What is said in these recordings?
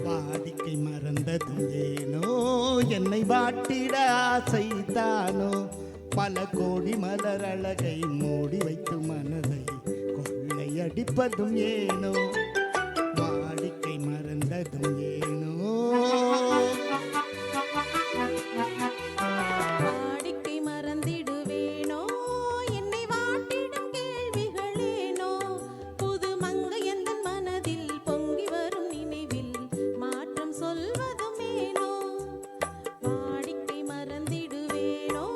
வாடிக்கை மறந்ததும் ஏனோ என்னை வாட்டிட ஆசைத்தானோ பல கோடி மலர் அழகை மூடி வைத்து மனதை கொள்ளையடிப்பதும் ஏனோ வாடிக்கை மறந்ததும் ஏனோ வாடிக்கை மறந்திடுவேனோ என்னை வாட்டிடும் கேள்விகளேனோ புது மங்கை எந்தன் மனதில் பொங்கி வரும் நினைவில் மாற்றம் சொல்வதும் ஏனோ வாடிக்கை மறந்திடுவேனோ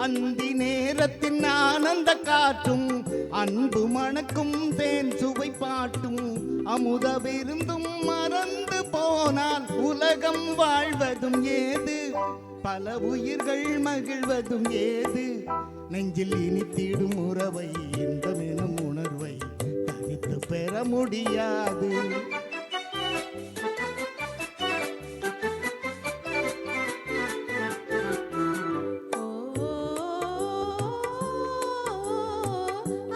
அந்தி நேரத்தின் ஆனந்த காற்றும் அன்பு மணக்கும் தேன் சுவை பாட்டும் அமுத விருந்தும் மறந்து போனால் உலகம் வாழ்வதும் ஏது பல உயிர்கள் மகிழ்வதும் ஏது நெஞ்சில் இனித்திடும் உறவை இந்த மெனும் உணர்வை தனித்து பெற முடியாது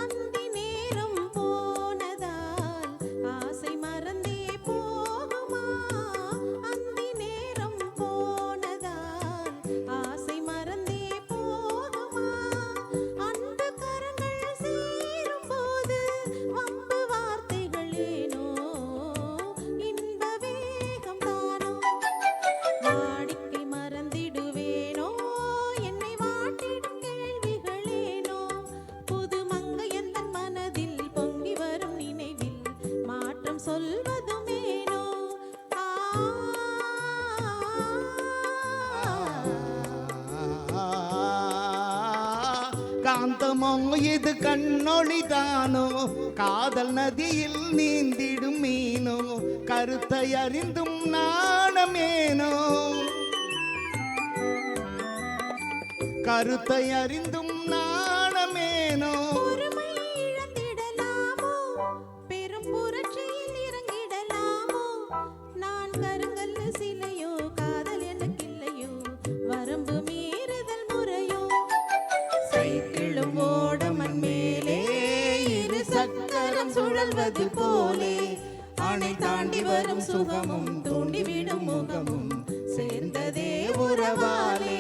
அந்தி நேரம் போனதால் ஆசை மறந்தே போகுமா அந்தி நேரம் போனதால் ஆசை மறந்தே போகுமா அன்பு கரங்கள் சேரும் போது வம்பு வார்த்தைகள் ஏனோ இன்ப வேகம் தானோ வாடிக்கை மறந்திடுவேனோ என்னை வாட்டிடும் கேள்விகளேனோ புது மங்கை எந்தன் மனதில் பொங்கி வரும் நினைவில் மாற்றம் சொல்வதுமேனோ காந்தமோ இது கண்ணொளிதானோ காதல் நதியில் நீந்திடும் மீனோ கருத்தை அறிந்தும் நாணமேனோ கருத்தை அறிந்தும் நாணமேனோ பொறுமை இழந்திடலாமோ பெரும் புரட்சியில் இறங்கிடலாமோ நான் கருங்கல்லு சிலையோ காதல் எனக்கில்லையோ வரம்பு மீறுதல் முறையோ சைக்கிளும் ஓடமன் மேலே இரு சக்கரம் சுழல்வது போலே அணை தாண்டி வரும் சுகமும் தூண்டிவிடும் முகமும் சேர்ந்ததே உறவாலே